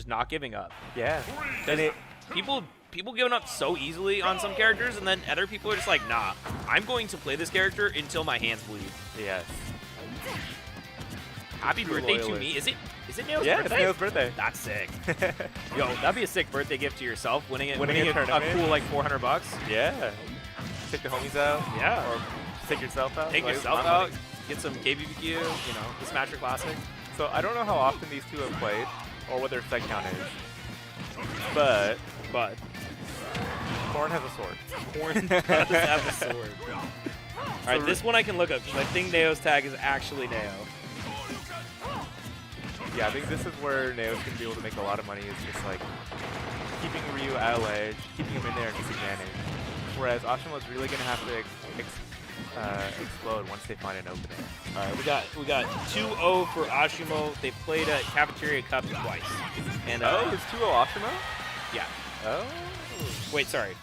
just not giving up. Yeah. And people giving up so easily on some characters, and then other people are just like, nah, I'm going to play this character until my hands bleed. Yes. Happy birthday to me. Is it Neo's yeah, birthday? It's Neo's birthday. That's sick. Yo, that'd be a sick birthday gift to yourself, winning a cool like $400. Yeah. Take the homies out. Yeah. Or take yourself out. Take yourself out. Get some KBBQ, you know, the Smasher Classic. So I don't know how often these two have played, or what their set count is. But Corrin has a sword. Corrin does have a sword. Alright, this one I can look up, because I think Neo's tag is actually Neo. Yeah, I think this is where Neo's going to be able to make a lot of money, is just like keeping Ryu at a ledge, keeping him in there at disadvantage. Whereas Asimo's really going to have to explode once they find an opening. Alright, we got 2-0 for Asimo. They played at Cafeteria Cup twice. And it's 2-0 Asimo? Yeah. Oh. Wait, sorry.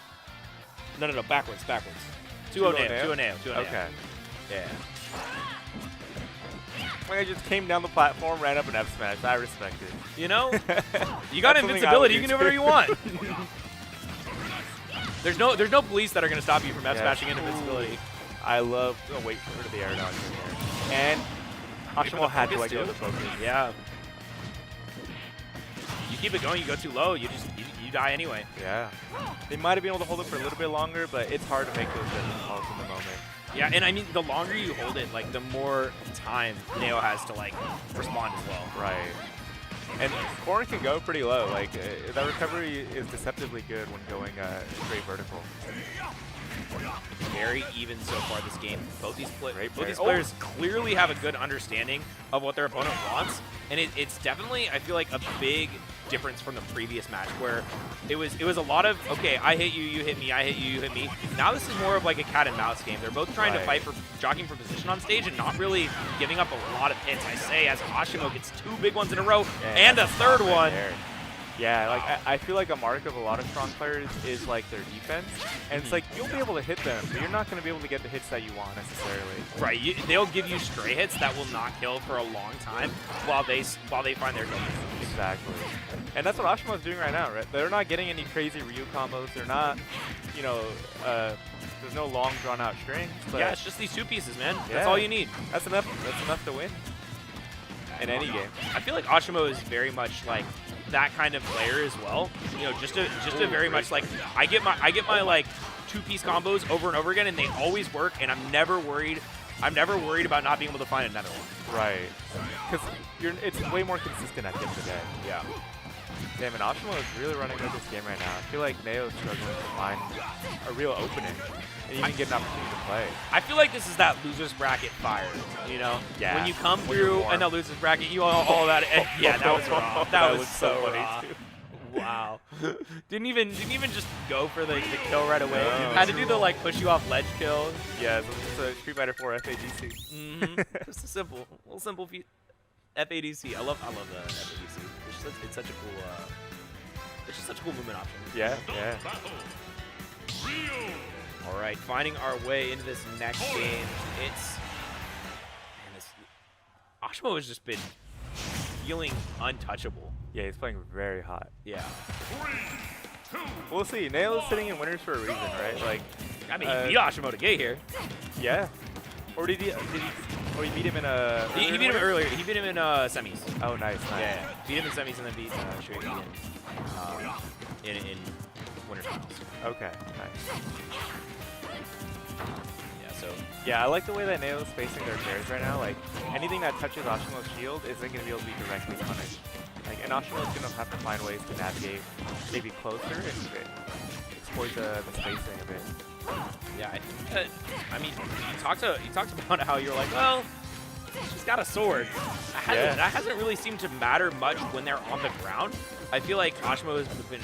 No, backwards. 2-0 Neo. Okay. Yeah. I just came down the platform, ran up and F smash. I respect it. You know, you got invincibility. You can do whatever you want. There's no police that are going to stop you from F smashing into invincibility. I love. Oh, wait for the air dodge in there. And Asimo had to let go of the focus. Yeah. You keep it going. You go too low. You die anyway. Yeah. They might have been able to hold it for a little bit longer, but it's hard to make those judgment calls in the moment. Yeah, and I mean, the longer you hold it, like, the more time Neo has to, like, respond as well. Right. And Corrin can go pretty low. Like, that recovery is deceptively good when going straight vertical. Very even so far this game. Both these players clearly have a good understanding of what their opponent wants, and it's definitely, I feel like, a big difference from the previous match where it was a lot of, okay, I hit you, you hit me, I hit you, you hit me. Now this is more of like a cat and mouse game. They're both trying to fight for jockeying for position on stage and not really giving up a lot of hits. I say as Asimo gets 2 big ones in a row and a third one. Yeah, like I feel like a mark of a lot of strong players is like their defense, and it's like you'll be able to hit them, but you're not going to be able to get the hits that you want necessarily. Right, they'll give you stray hits that will not kill for a long time while they find their kill. Exactly, and that's what Asimo's doing right now. Right, they're not getting any crazy Ryu combos. They're not, you know, there's no long drawn out strings. But yeah, it's just these 2 pieces, man. That's all you need. That's enough. That's enough to win in any game. I feel like Asimo is very much like that kind of player as well. You know, just a very much like I get my like 2-piece combos over and over again, and they always work, and I'm never worried about not being able to find another one. Right, because it's way more consistent at the end of the day. Yeah. Damn, and Asimo is really running with this game right now. I feel like Neo's struggling to find a real opening and even get an opportunity to play. I feel like this is that loser's bracket fire, you know? Yeah. When you come through in the loser's bracket, you all that. Yeah, that was raw. That was so raw. Wow. didn't even just go for the kill right away. Had to do the like push you off ledge kill. Yeah, it's a Street Fighter 4 FADC. Just a little simple FADC. I love the FADC. It's such a cool. It's just such a cool movement option. Yeah. All right, finding our way into this next game. Asimo has just been feeling untouchable. Yeah, he's playing very hot. Yeah. We'll see. Neo's sitting in winners for a reason, right? Like, I mean, he beat Asimo to get here. Yeah. Or did he? Or he beat him in a? He beat him earlier. He beat him in semis. Oh, nice. Yeah. Beat him in semis and then beat Straight in winners finals. Okay. Nice. Yeah, I like the way that Neo's facing their pairs right now. Like, anything that touches Ashimo's shield isn't going to be able to be directly punished. Like, and Ashimo's going to have to find ways to navigate maybe closer and exploit the spacing a bit. Yeah, I think I mean, you talked about how you're like, well, she's got a sword. That hasn't really seemed to matter much when they're on the ground. I feel like Asimo has been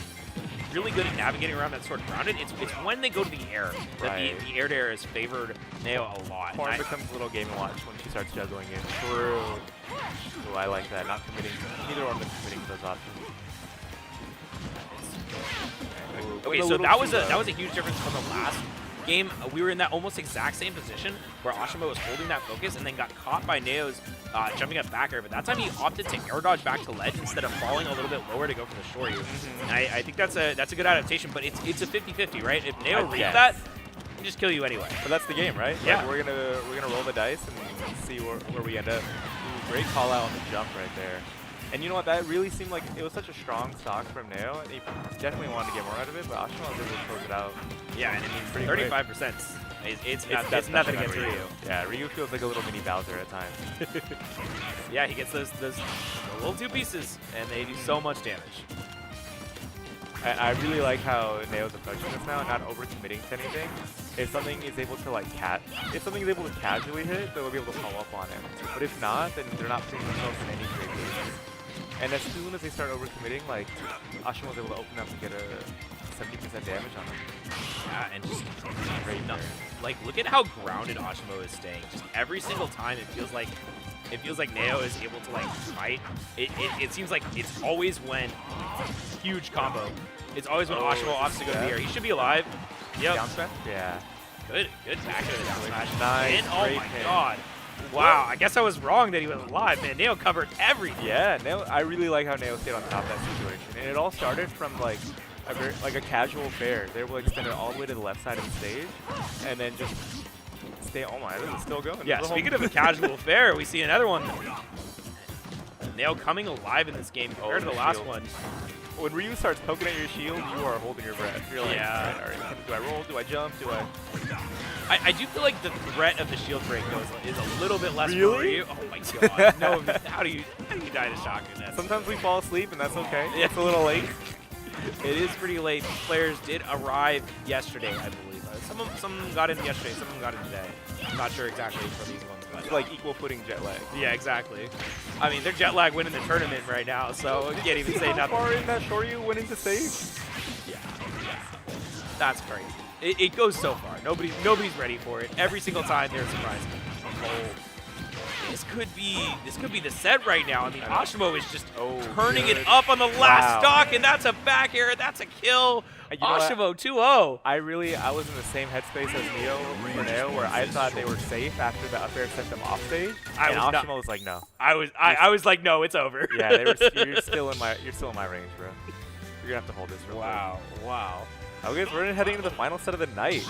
really good at navigating around that sword grounded. It's when they go to the air that the air to air has favored Neo a lot. Corrin becomes a little Game & Watch when she starts juggling it. True. Ooh, I like that. Not committing. Neither one of them committing to those options. Okay, so that was a huge difference from game, we were in that almost exact same position where Asimo was holding that focus and then got caught by Neo's jumping up back air. But that time he opted to air dodge back to ledge instead of falling a little bit lower to go for the Shoryu. I think that's a good adaptation, but it's a 50-50, right? If Neo reads that, he can just kill you anyway. But that's the game, right? Yeah. Like, we're gonna roll the dice and see where we end up. Ooh, great call out on the jump right there. And you know what? That really seemed like it was such a strong stock from Neo, and he definitely wanted to get more out of it. But Asimo was able to close it out. Yeah, and I mean, 35%. It's nothing against Ryu. Yeah, Ryu feels like a little mini Bowser at times. Yeah, he gets those little two pieces, and they do so much damage. And I really like how Neo's approaching this now, not overcommitting to anything. If something is able to if something is able to casually hit, they'll be able to follow up on it. But if not, then they're not putting themselves in any great danger. And as soon as they start overcommitting, like Asimo was able to open up and get a 70% damage on them. Yeah, and just great enough. Like, look at how grounded Asimo is staying. Just every single time, it feels like Neo is able to like fight. It seems like it's always when huge combo. It's always when Asimo opts to go to the air. He should be alive. Yep. Down smash? Yeah. Good back to the down smash. Nice. And oh my god. Wow, I guess I was wrong that he was alive, man. Neo covered everything. Yeah, Neo, I really like how Neo stayed on top of that situation. And it all started from like a casual fair. They were extended all the way to the left side of the stage, and then just stay. Oh my, this is still going. Yeah, speaking of a casual fair, we see another one. Neo coming alive in this game compared to the last one. When Ryu starts poking at your shield, you are holding your breath. You're like, yeah. All right, do I roll? Do I jump? Do I? I do feel like the threat of the shield break is a little bit less really? for Ryu. Oh my god. No, how do you die to shotgun? Sometimes we fall asleep and that's okay. Yeah. It's a little late. It is pretty late. Players did arrive yesterday, I believe. Some got in yesterday, some of them got in today. I'm not sure exactly for these ones. But it's like equal footing jet lag. Yeah, exactly. I mean, they're jet lag winning the tournament right now, so you can't even say nothing. How far in that Shoryu went into save? Yeah. That's crazy. It goes so far. Nobody's ready for it. Every single time they're surprised. Oh. This could be the set right now. I mean, Asimo is just turning it up on the last stock, and that's a back air. That's a kill. Asimo 2-0. I was in the same headspace as Neo, where I thought they were safe after the up air sent them off stage. And Asimo was like, no. I was like, no, it's over. Yeah, you're still in my range, bro. You're gonna have to hold this real quick. Wow. Okay, so we're heading into the final set of the night.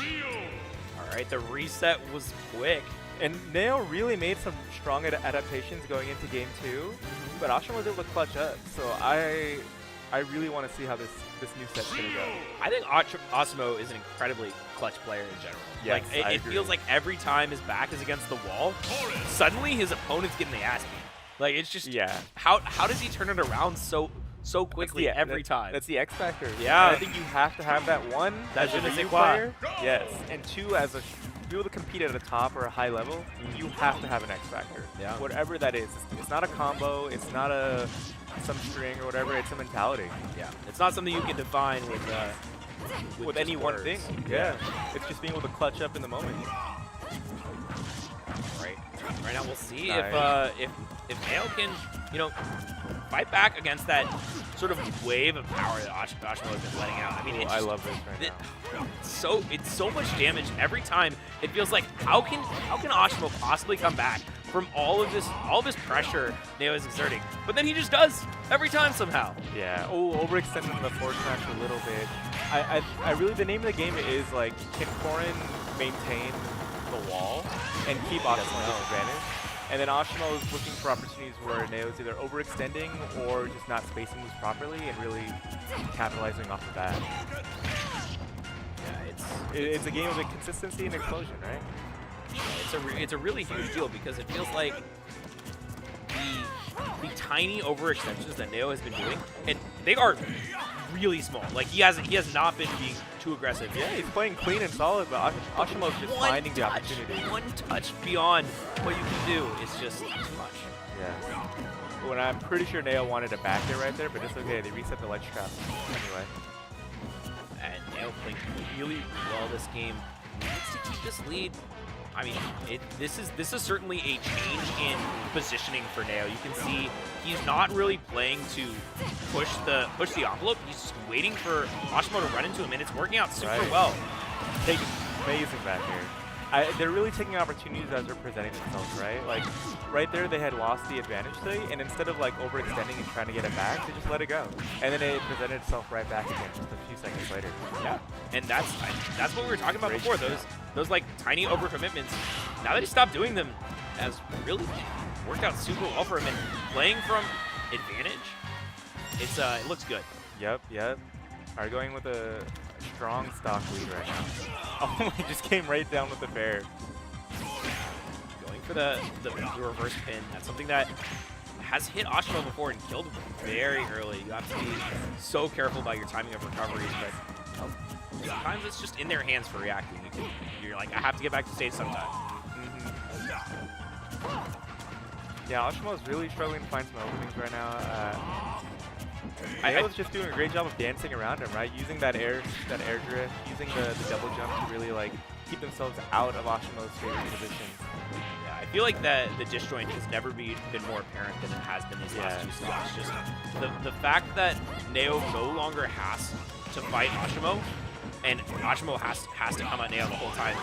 All right, the reset was quick. And Neo really made some strong adaptations going into game 2, but Asimo was able to clutch up. So I really want to see how this new set's gonna go. I think Asimo is an incredibly clutch player in general. Yes, like it feels like every time his back is against the wall, suddenly his opponent's getting the ass beat. Like it's just how does he turn it around so quickly every time? That's the X factor. Yeah, and I think you have to have that one as a Ryu player. Yes, and two as a to be able to compete at a top or a high level, you have to have an X factor. Yeah. Whatever that is. It's not a combo. It's not some string or whatever. It's a mentality. Yeah. It's not something you can define with any one words. thing. Yeah. It's just being able to clutch up in the moment. Right now we'll see if Neo can, fight back against that sort of wave of power that Asimo has been letting out. I mean, I love this right now. It's so much damage every time. It feels like how can Asimo possibly come back from all of this pressure Neo is exerting? But then he just does every time somehow. Yeah. Oh, overextending the forward smash a little bit. I really, the name of the game is like, can Corrin maintain the wall and keep Asimo at disadvantage? And then Asimo is looking for opportunities where Neo is either overextending or just not spacing moves properly and really capitalizing off the bat. Yeah, it's a game of consistency and explosion, right? It's a really huge deal because it feels like the tiny overextensions that Neo has been doing, and they are really small. Like he has not been being too aggressive. Yeah, he's playing clean and solid, but Ashimo's just finding the opportunity. One touch beyond what you can do is just too much. Yeah. When I'm pretty sure Neo wanted to back it right there, but it's okay. They reset the ledge trap anyway. And Neo playing really well this game. Needs to keep this lead. I mean, this is certainly a change in positioning for Neo. You can see he's not really playing to push the envelope. He's just waiting for Asimo to run into him, and it's working out super well. amazing back here. They're really taking opportunities as they're presenting themselves, right? Like, right there, they had lost the advantage state, and instead of like overextending and trying to get it back, they just let it go. And then it presented itself right back again just a few seconds later. Yeah, and that's what we were talking about before. Those like tiny overcommitments. Now that he stopped doing them, has really worked out super well for him. And playing from advantage, it looks good. Yep. Are going with a strong stock lead right now. Oh, he just came right down with the bear. Going for the reverse pin. That's something that has hit Asimo before and killed him very early. You have to be so careful about your timing of recoveries, but sometimes it's just in their hands for reacting. You're like, I have to get back to stage sometime. Yeah, Asimo is really struggling to find some openings right now. I was just doing a great job of dancing around him, right? Using that air drift, using the double jump to really like keep themselves out of Ashimo's favorite positions. Yeah, I feel like the disjoint has never been more apparent than it has been these last two stocks. Just the fact that Neo no longer has to fight Asimo, and Asimo has to come at Neo the whole time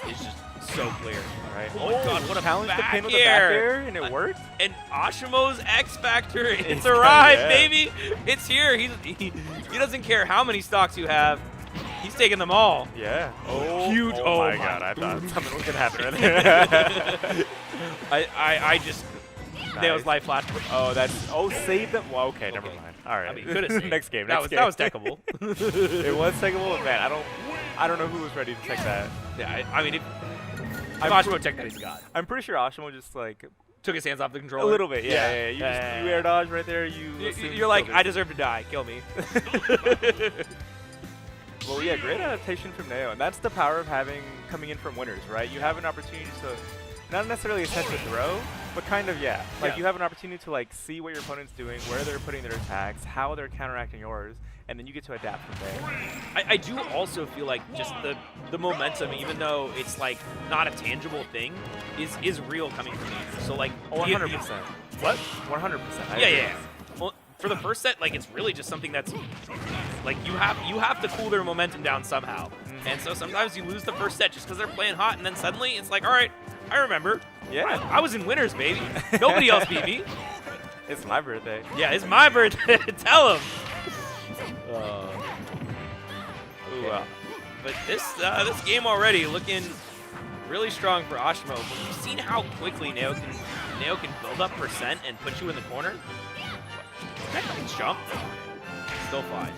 is just so clear. All right. Oh my God, what a challenge back the pin with the back air, and it worked. And Ashimo's X Factor, it's arrived, baby. It's here. He doesn't care how many stocks you have. He's taking them all. Yeah. Huge. Oh my God, I thought something was gonna happen right there. I just Neo's life flash. Oh, save them. Well, okay, never mind. All right. I mean, could have next game. That was techable. It was techable, but man, I don't know who was ready to take that. Yeah, I mean, if Asimo checked that, he's got. I'm pretty sure Asimo just like took his hands off the controller. A little bit, yeah. You air dodge right there. You're like, I deserve to die. Kill me. Well, yeah, great adaptation from Neo, and that's the power of coming in from winners, right? You have an opportunity to not necessarily attempt to throw, but kind of, yeah. Like you have an opportunity to like see what your opponent's doing, where they're putting their attacks, how they're counteracting yours, and then you get to adapt from there. I do also feel like just the momentum, even though it's like not a tangible thing, is real coming from me. So like 100%. What? 100%. Yeah. Well, for the first set, like it's really just something that's like you have to cool their momentum down somehow. And so sometimes you lose the first set just because they're playing hot, and then suddenly it's like, all right, I remember. Yeah. I was in winners, baby. Nobody else beat me. It's my birthday. Yeah, it's my birthday. Tell him. But this game already looking really strong for Asimo. But you've seen how quickly Neo can build up percent and put you in the corner. That nice jump. Still fine.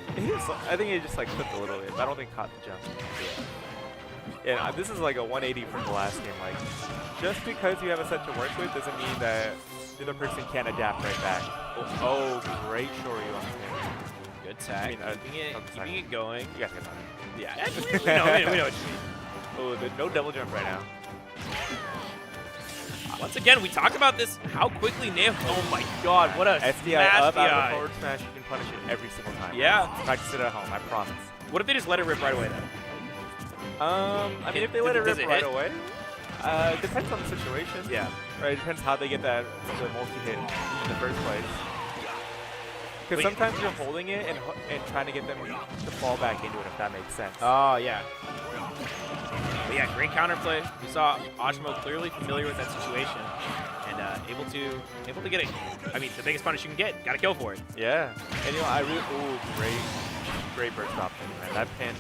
I think he just like flipped a little bit, but I don't think caught the jump. Yeah, this is like a 180 from the last game. Like, just because you have a set to work with doesn't mean that the other person can't adapt right back. Oh, great Shoryu on this game. Good tag. Keeping it going. You guys get that. Yeah, we know what you mean. Oh, no double jump right now. Once again, we talked about this, how quickly Neo. Oh my God, what a SDI up, out of the forward smash. You can punish it every single time. Yeah. Practice it at home, I promise. What if they just let it rip right away then? I mean, if they let it rip right away, depends on the situation. Yeah. Right, it depends how they get the multi-hit in the first place. Because sometimes you're holding it and trying to get them to fall back into it, if that makes sense. Oh, yeah. But yeah, great counterplay. We saw Asimo clearly familiar with that situation and able to get it. I mean, the biggest punish you can get. Got to go for it. Yeah. And you know, I really great burst option, man. That pin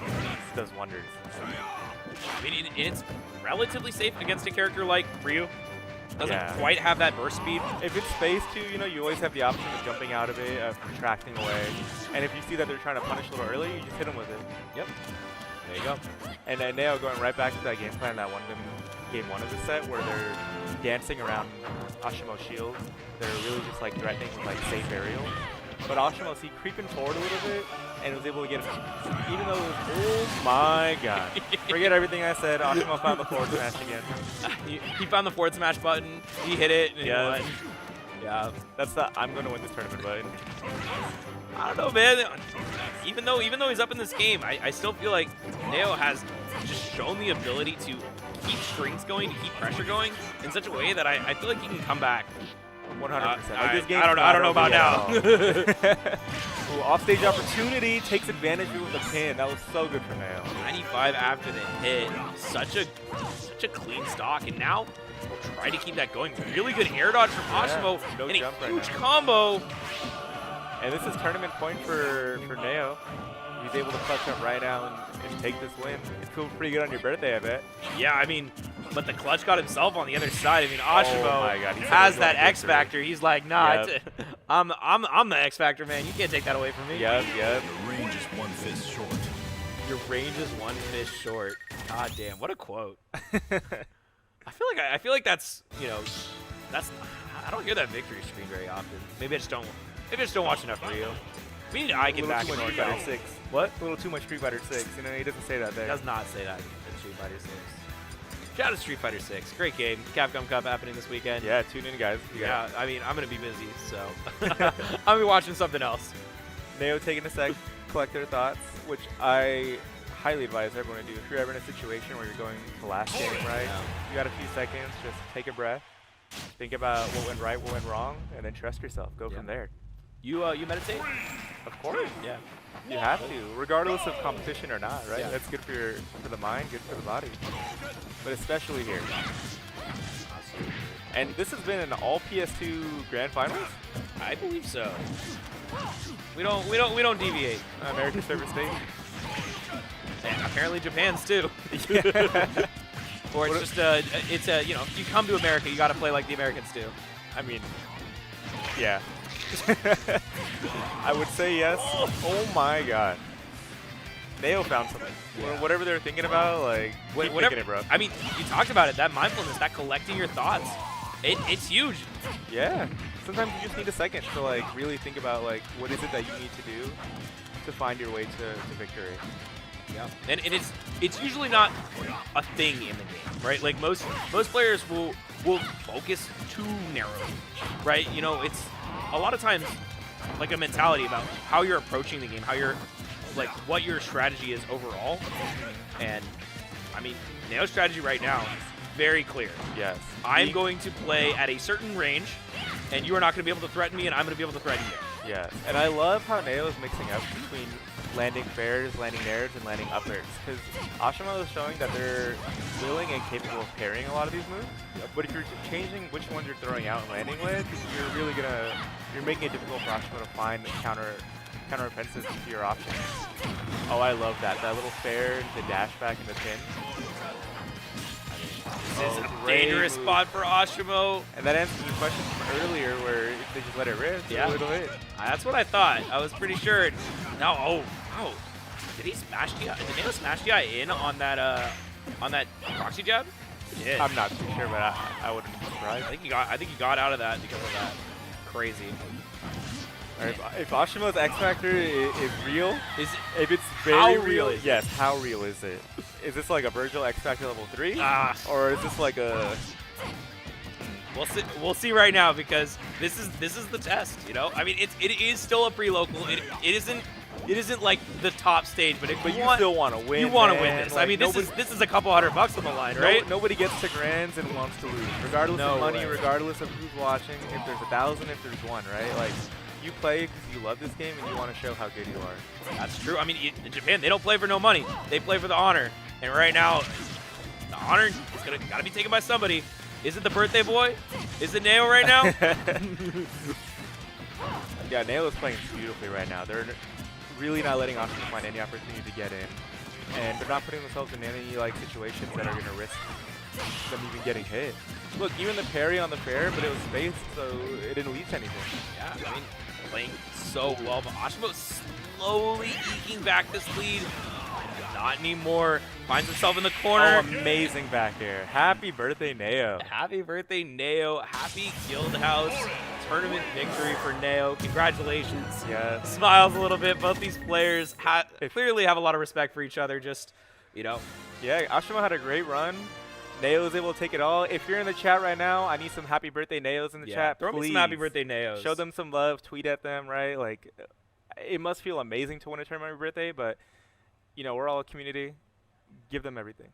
does wonders. I mean, it's relatively safe against a character like Ryu. Doesn't quite have that burst speed. If it's phase 2, you know, you always have the option of jumping out of it, of contracting away. And if you see that they're trying to punish a little early, you just hit them with it. Yep. There you go. And then Neo going right back to that game plan that won them game 1 of the set, where they're dancing around Ashimo's shield. They're really just like threatening with like safe aerial. But Asimo, see, creeping forward a little bit, and was able to get him, even though it was, oh my God. Forget everything I said, Asimo found the forward smash again. He found the forward smash button, he hit it, and he won. Yeah, that's the I'm going to win this tournament button. I don't know, man. Even though he's up in this game, I still feel like Neo has just shown the ability to keep strings going, to keep pressure going in such a way that I feel like he can come back 100%. Like, this game's I don't know about now. Ooh, offstage opportunity, takes advantage of it with a pin. That was so good for Neo. 95 after the hit. Such a clean stock, and now we'll try to keep that going. Really good air dodge from Asimo, no and jump a right huge now. combo. And this is tournament point for Neo. He's able to clutch up right now and take this win. It's cool, pretty good on your birthday, I bet. Yeah, I mean, but the clutch got himself on the other side. I mean, Asimo my God, he's has so that good X for factor. He's like, nah, Yep. I'm the X factor, man. You can't take that away from me. Yep. Your range is one fist short. Your range is one fish short. God damn, what a quote. I feel like that's, you know, I don't hear that victory screen very often. Maybe I just don't watch enough Rio. We need Icon back in Street North. Fighter 6. What? A little too much Street Fighter 6. You know, he doesn't say that He there. does not say that in Street Fighter 6. Shout out to Street Fighter 6. Great game. Capcom Cup happening this weekend. Yeah, tune in, guys. Yeah, I mean, I'm going to be busy, so I'll be watching something else. Neo taking a sec, collect their thoughts, which I highly advise everyone to do. If you're ever in a situation where you're going to last game, right? Yeah. You got a few seconds, just take a breath, think about what went right, what went wrong, and then trust yourself. Go from there. You meditate? Of course. Yeah. You have to, regardless of competition or not, right? Yeah. That's good for the mind, good for the body. But especially here. And this has been an all PS2 Grand Finals? I believe so. We don't deviate. American Server Stage? And apparently Japan's too. Or it's just you know, if you come to America, you got to play like the Americans do. I mean, yeah. I would say yes. Oh my god. Neo found something. Yeah. Whatever they're thinking about, like, keep thinking it, bro. I mean, you talked about it, that mindfulness, that collecting your thoughts. It's huge. Yeah. Sometimes you just need a second to, like, really think about, like, what is it that you need to do to find your way to victory. Yeah. And it's usually not a thing in the game, right? Like most players will focus too narrowly, right? You know, it's a lot of times like a mentality about how you're approaching the game, how you're like what your strategy is overall. And I mean, Neo's strategy right now, very clear. Yes. I'm going to play at a certain range, and you are not going to be able to threaten me, and I'm going to be able to threaten you. Yes. And I love how Neo is mixing up between landing fairs, landing nairs, and landing uppers. Because Asimo is showing that they're willing and capable of parrying a lot of these moves. Yep. But if you're changing which ones you're throwing out and landing with, you're making it difficult for Asimo to find counter offensives to your options. Oh, I love that. That little fair, the dash back, and the pin. This is a dangerous spot for Asimo. And that answers your question from earlier where if they just let it rip, yeah, it'll hit. That's what I thought. I was pretty sure. Now, oh, did he smash the eye? Did Neo smash the eye in on that proxy jab? He did. I'm not too sure, but I wouldn't be surprised. I think he got out of that because of that. Crazy. If Ashimo's X Factor is real, if it's how very real is it? Yes, how real is it? Is this like a Virgil X Factor level 3? Or is this like a... We'll see right now because this is the test, you know? I mean, it is still a pre-local. It isn't like the top stage, but you still want to win. You want to win this. Like, I mean, this is a couple $100 on the line, right? Nobody gets to grands and wants to lose, regardless of money, way. regardless of who's watching. If there's 1,000, if there's one, right? Like, you play because you love this game and you want to show how good you are. That's true. I mean, in Japan, they don't play for no money. They play for the honor. And right now, the honor is gotta be taken by somebody. Is it the birthday boy? Is it Neo right now? Yeah, Neo is playing beautifully right now. They're really not letting Asimo find any opportunity to get in. And they're not putting themselves in any like situations that are going to risk them even getting hit. Look, even the parry on the fair, but it was spaced, so it didn't lead to anything. Yeah, I mean, playing so well, but Asimo slowly eking back this lead. Not anymore. Finds himself in the corner. Oh, amazing back air. Happy birthday, Neo. Happy birthday, Neo. Happy Guildhouse tournament victory for Neo. Congratulations. Yeah. Smiles a little bit. Both these players clearly have a lot of respect for each other. Just, you know. Yeah, Asimo had a great run. Neo was able to take it all. If you're in the chat right now, I need some happy birthday Neos in the chat. Throw me some happy birthday Neos. Show them some love. Tweet at them, right? Like, it must feel amazing to win a tournament on your birthday, but, you know, we're all a community. Give them everything.